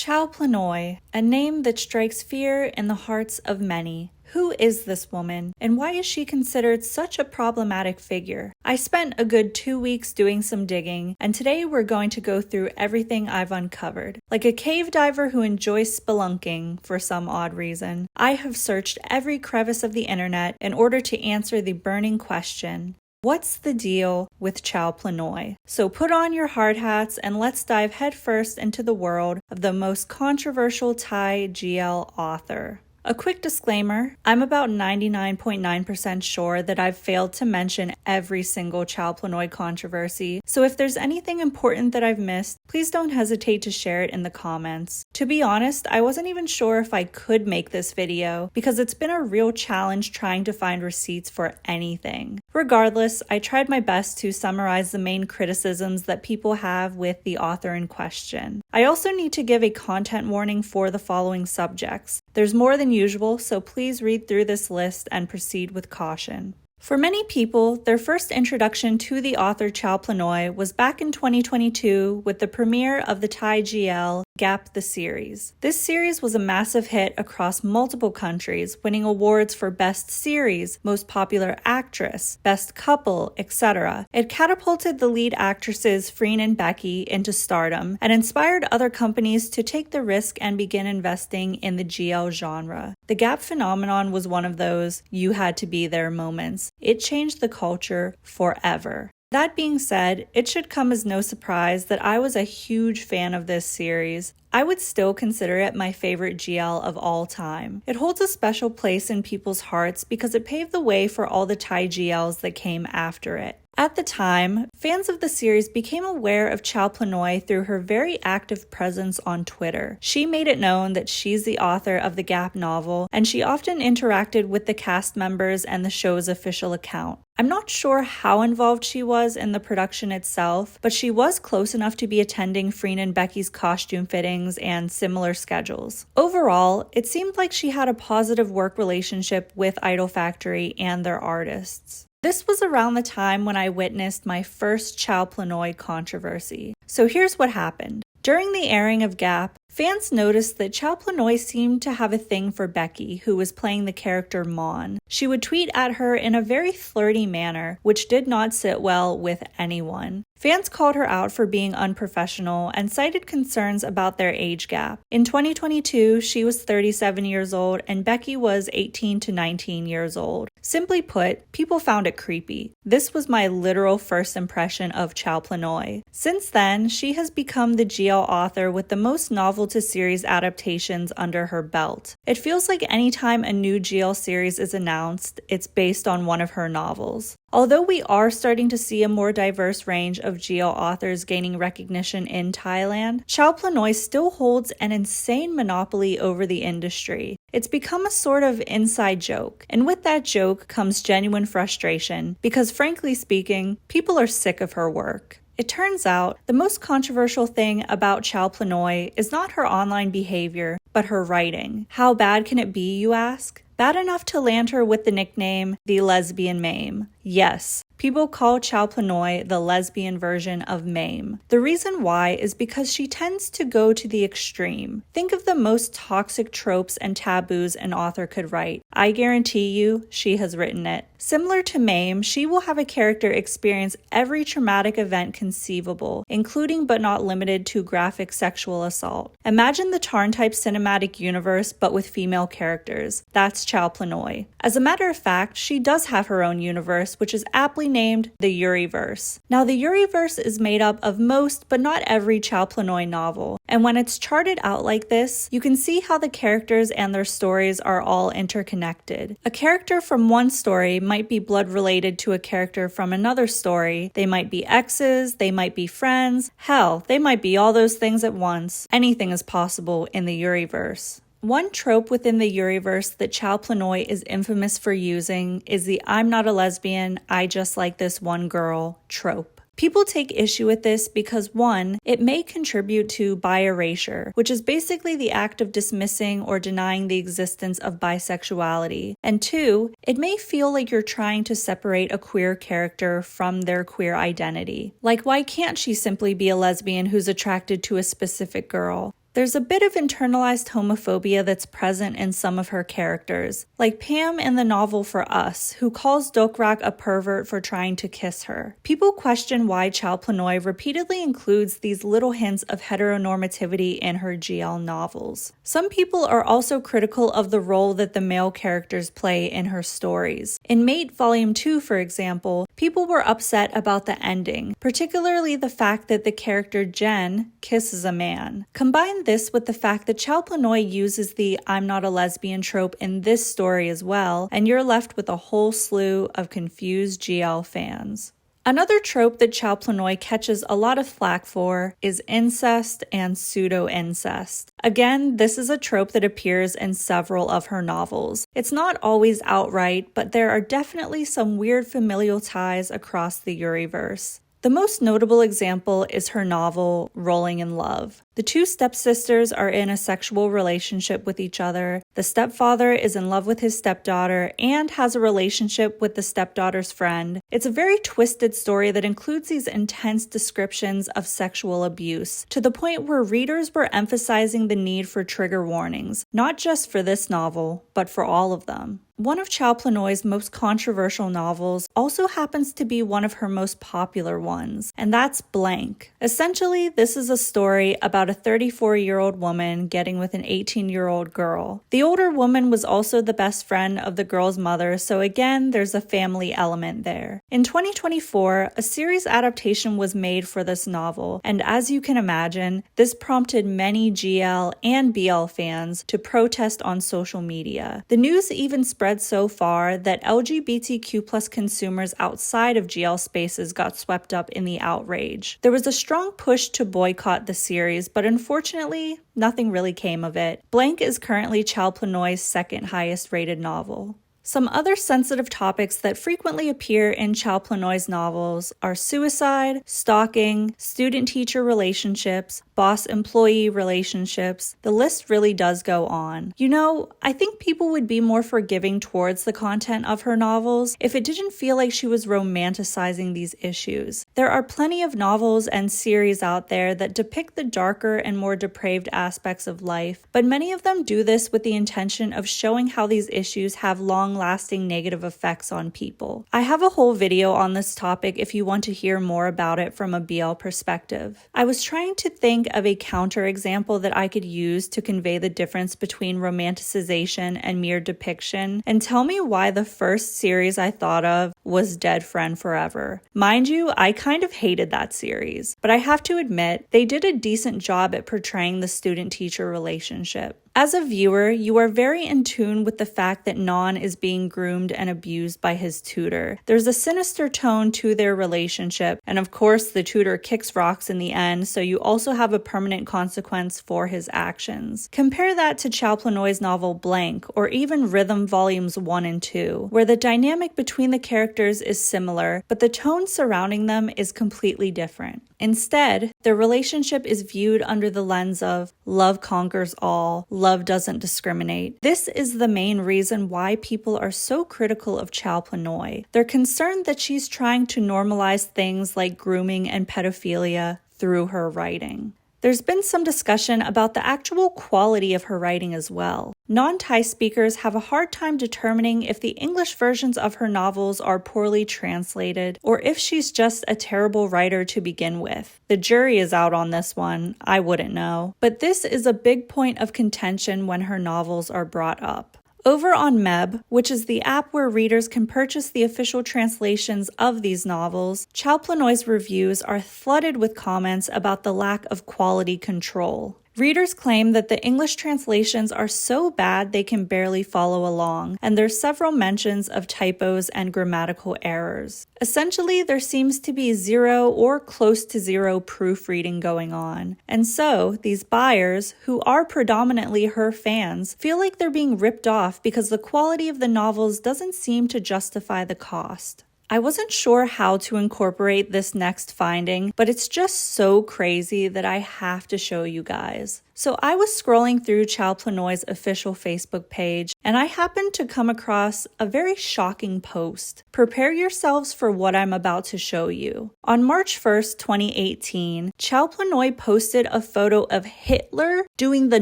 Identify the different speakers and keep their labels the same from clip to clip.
Speaker 1: Chao Planoy, a name that strikes fear in the hearts of many. Who is this woman, and why is she considered such a problematic figure? I spent a good 2 weeks doing some digging, and today we're going to go through everything I've uncovered. Like a cave diver who enjoys spelunking for some odd reason, I have searched every crevice of the internet in order to answer the burning question: what's the deal with Chao Planoy? So put on your hard hats and let's dive headfirst into the world of the most controversial Thai GL author. A quick disclaimer, I'm about 99.9% sure that I've failed to mention every single Chao Planoy controversy, so if there's anything important that I've missed, please don't hesitate to share it in the comments. To be honest, I wasn't even sure if I could make this video, because it's been a real challenge trying to find receipts for anything. Regardless, I tried my best to summarize the main criticisms that people have with the author in question. I also need to give a content warning for the following subjects. There's more than usual, so please read through this list and proceed with caution. For many people, their first introduction to the author Chao Planoy was back in 2022 with the premiere of the Thai GL Gap the Series. This series was a massive hit across multiple countries, winning awards for Best Series, Most Popular Actress, Best Couple, etc. It catapulted the lead actresses Freen and Becky into stardom and inspired other companies to take the risk and begin investing in the GL genre. The Gap phenomenon was one of those you had to be there moments. It changed the culture forever. That being said, it should come as no surprise that I was a huge fan of this series. I would still consider it my favorite GL of all time. It holds a special place in people's hearts because it paved the way for all the Thai GLs that came after it. At the time, fans of the series became aware of Chao Planoy through her very active presence on Twitter. She made it known that she's the author of the Gap novel, and she often interacted with the cast members and the show's official account. I'm not sure how involved she was in the production itself, but she was close enough to be attending Freen and Becky's costume fittings and similar schedules. Overall, it seemed like she had a positive work relationship with Idol Factory and their artists. This was around the time when I witnessed my first Chao Planoy controversy. So here's what happened. During the airing of Gap, fans noticed that Chao Planoy seemed to have a thing for Becky, who was playing the character Mon. She would tweet at her in a very flirty manner, which did not sit well with anyone. Fans called her out for being unprofessional and cited concerns about their age gap. In 2022, she was 37 years old and Becky was 18 to 19 years old. Simply put, people found it creepy. This was my literal first impression of Chao Planoy. Since then, she has become the GL author with the most novel-to-series adaptations under her belt. It feels like anytime a new GL series is announced, it's based on one of her novels. Although we are starting to see a more diverse range of GL authors gaining recognition in Thailand, Chao Planoy still holds an insane monopoly over the industry. It's become a sort of inside joke, and with that joke comes genuine frustration, because frankly speaking, people are sick of her work. It turns out, the most controversial thing about Chao Planoy is not her online behavior, but her writing. How bad can it be, you ask? Bad enough to land her with the nickname the Lesbian Mame. Yes, people call Chao Planoy the lesbian version of Mame. The reason why is because she tends to go to the extreme. Think of the most toxic tropes and taboos an author could write. I guarantee you, she has written it. Similar to Mame, she will have a character experience every traumatic event conceivable, including but not limited to graphic sexual assault. Imagine the Tarn-type cinematic universe, but with female characters. That's Chao Planoy. As a matter of fact, she does have her own universe, which is aptly named the Yuriverse. Now, the Yuriverse is made up of most, but not every Chao Planoy novel, and when it's charted out like this, you can see how the characters and their stories are all interconnected. A character from one story might be blood related to a character from another story. They might be exes, they might be friends, hell, they might be all those things at once. Anything is possible in the Yuriverse. One trope within the Yuriverse that Chao Planoy is infamous for using is the "I'm not a lesbian, I just like this one girl" trope. People take issue with this because 1, it may contribute to bi-erasure, which is basically the act of dismissing or denying the existence of bisexuality, and 2, it may feel like you're trying to separate a queer character from their queer identity. Like, why can't she simply be a lesbian who's attracted to a specific girl? There's a bit of internalized homophobia that's present in some of her characters, like Pam in the novel For Us, who calls Dokrak a pervert for trying to kiss her. People question why Chao Planoy repeatedly includes these little hints of heteronormativity in her GL novels. Some people are also critical of the role that the male characters play in her stories. In Mate Volume 2, for example, people were upset about the ending, particularly the fact that the character Jen kisses a man. Combine this with the fact that Chao Planoy uses the I'm not a lesbian trope in this story as well, and you're left with a whole slew of confused GL fans. Another trope that Chao Planoy catches a lot of flack for is incest and pseudo-incest. Again, this is a trope that appears in several of her novels. It's not always outright, but there are definitely some weird familial ties across the Yuriverse. The most notable example is her novel, Rolling in Love. The two stepsisters are in a sexual relationship with each other. The stepfather is in love with his stepdaughter and has a relationship with the stepdaughter's friend. It's a very twisted story that includes these intense descriptions of sexual abuse, to the point where readers were emphasizing the need for trigger warnings, not just for this novel, but for all of them. One of Chao Planoy's most controversial novels also happens to be one of her most popular ones, and that's Blank. Essentially, this is a story about a 34-year-old woman getting with an 18-year-old girl. The older woman was also the best friend of the girl's mother, so again, there's a family element there. In 2024, a series adaptation was made for this novel, and as you can imagine, this prompted many GL and BL fans to protest on social media. The news even spread so far that LGBTQ+ consumers outside of GL spaces got swept up in the outrage. There was a strong push to boycott the series, but unfortunately, nothing really came of it. Blank is currently Chao Planoy's second highest rated novel. Some other sensitive topics that frequently appear in Chao Planoy's novels are suicide, stalking, student-teacher relationships, boss-employee relationships. The list really does go on. You know, I think people would be more forgiving towards the content of her novels if it didn't feel like she was romanticizing these issues. There are plenty of novels and series out there that depict the darker and more depraved aspects of life, but many of them do this with the intention of showing how these issues have long-lasting negative effects on people. I have a whole video on this topic if you want to hear more about it from a BL perspective. I was trying to think of a counterexample that I could use to convey the difference between romanticization and mere depiction, and tell me why the first series I thought of was Dead Friend Forever. Mind you, I kind of hated that series, but I have to admit, they did a decent job at portraying the student-teacher relationship. As a viewer, you are very in tune with the fact that Non is being groomed and abused by his tutor. There's a sinister tone to their relationship, and of course the tutor kicks rocks in the end, so you also have a permanent consequence for his actions. Compare that to Chao Planoy's novel Blank, or even Rhythm Volumes 1 and 2, where the dynamic between the characters is similar, but the tone surrounding them is completely different. Instead, their relationship is viewed under the lens of love conquers all, love doesn't discriminate. This is the main reason why people are so critical of Chao Planoy. They're concerned that she's trying to normalize things like grooming and pedophilia through her writing. There's been some discussion about the actual quality of her writing as well. Non-Thai speakers have a hard time determining if the English versions of her novels are poorly translated or if she's just a terrible writer to begin with. The jury is out on this one, I wouldn't know. But this is a big point of contention when her novels are brought up. Over on Meb, which is the app where readers can purchase the official translations of these novels, Chao Planoy's reviews are flooded with comments about the lack of quality control. Readers claim that the English translations are so bad they can barely follow along, and there's several mentions of typos and grammatical errors. Essentially, there seems to be zero or close to zero proofreading going on. And so, these buyers, who are predominantly her fans, feel like they're being ripped off because the quality of the novels doesn't seem to justify the cost. I wasn't sure how to incorporate this next finding, but it's just so crazy that I have to show you guys. So I was scrolling through Child Planoy's official Facebook page, and I happened to come across a very shocking post. Prepare yourselves for what I'm about to show you. On March 1st, 2018, Child Planoy posted a photo of Hitler doing the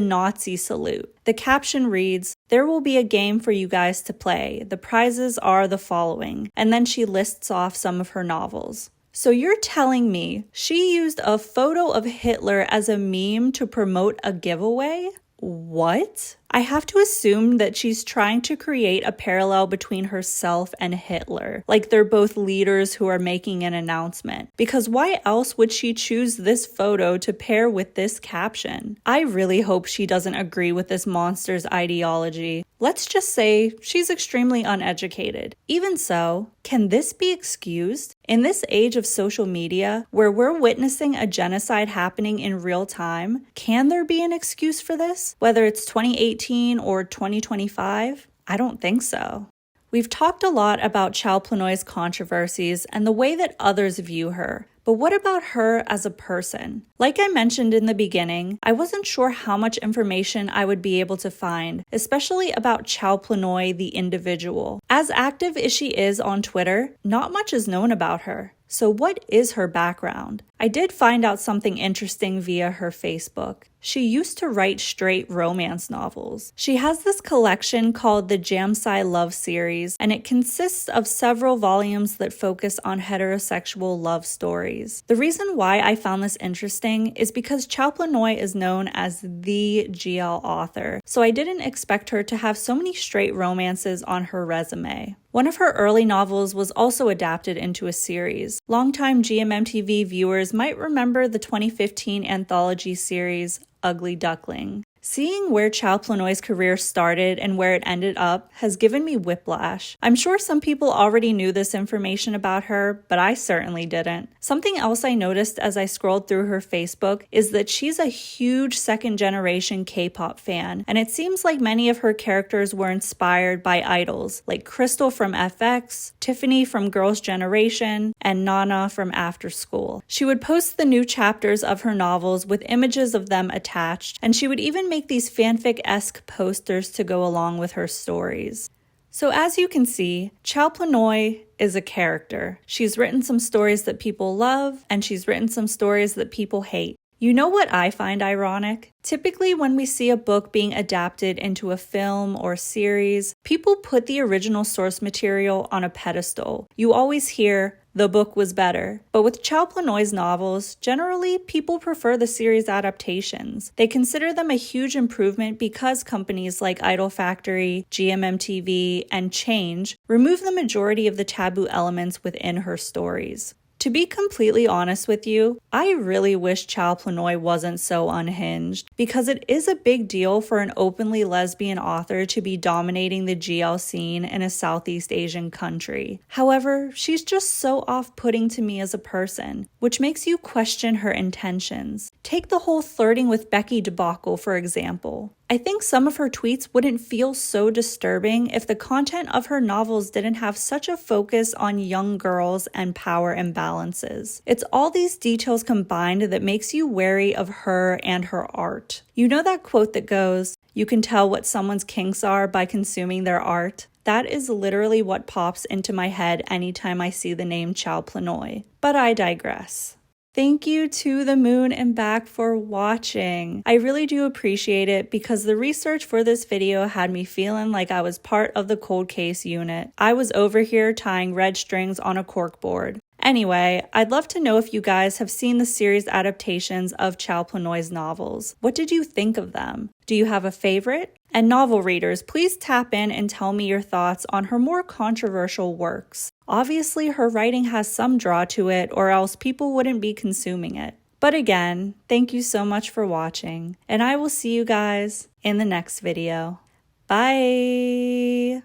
Speaker 1: Nazi salute. The caption reads, "There will be a game for you guys to play. The prizes are the following." And then she lists off some of her novels. So you're telling me she used a photo of Hitler as a meme to promote a giveaway? What? I have to assume that she's trying to create a parallel between herself and Hitler, like they're both leaders who are making an announcement. Because why else would she choose this photo to pair with this caption? I really hope she doesn't agree with this monster's ideology. Let's just say she's extremely uneducated. Even so, can this be excused? In this age of social media, where we're witnessing a genocide happening in real time, can there be an excuse for this? Whether it's 2018 or 2025? I don't think so. We've talked a lot about Child Planoy's controversies and the way that others view her. But what about her as a person? Like I mentioned in the beginning, I wasn't sure how much information I would be able to find, especially about Child Planoy, the individual. As active as she is on Twitter, not much is known about her. So what is her background? I did find out something interesting via her Facebook. She used to write straight romance novels. She has this collection called the Jamsai Love Series, and it consists of several volumes that focus on heterosexual love stories. The reason why I found this interesting is because Child Planoy is known as the GL author, so I didn't expect her to have so many straight romances on her resume. One of her early novels was also adapted into a series. Longtime GMMTV viewers might remember the 2015 anthology series Ugly Duckling. Seeing where Child Planoy's career started and where it ended up has given me whiplash. I'm sure some people already knew this information about her, but I certainly didn't. Something else I noticed as I scrolled through her Facebook is that she's a huge second-generation K-pop fan, and it seems like many of her characters were inspired by idols, like Crystal from FX, Tiffany from Girls' Generation, and Nana from After School. She would post the new chapters of her novels with images of them attached, and she would even make these fanfic-esque posters to go along with her stories. So as you can see, Child Planoy is a character. She's written some stories that people love, and she's written some stories that people hate. You know what I find ironic? Typically, when we see a book being adapted into a film or series, people put the original source material on a pedestal. You always hear, "The book was better." But with Child Planoy's novels, generally people prefer the series adaptations. They consider them a huge improvement because companies like Idol Factory, GMMTV, and Change remove the majority of the taboo elements within her stories. To be completely honest with you, I really wish Child Planoy wasn't so unhinged, because it is a big deal for an openly lesbian author to be dominating the GL scene in a Southeast Asian country. However, she's just so off-putting to me as a person, which makes you question her intentions. Take the whole flirting with Becky debacle, for example. I think some of her tweets wouldn't feel so disturbing if the content of her novels didn't have such a focus on young girls and power imbalances. It's all these details combined that makes you wary of her and her art. You know that quote that goes, "You can tell what someone's kinks are by consuming their art"? That is literally what pops into my head anytime I see the name Child Planoy. But I digress. Thank you to the moon and back for watching. I really do appreciate it because the research for this video had me feeling like I was part of the cold case unit. I was over here tying red strings on a corkboard. Anyway, I'd love to know if you guys have seen the series adaptations of Child Planoy's novels. What did you think of them? Do you have a favorite? And novel readers, please tap in and tell me your thoughts on her more controversial works. Obviously, her writing has some draw to it, or else people wouldn't be consuming it. But again, thank you so much for watching, and I will see you guys in the next video. Bye!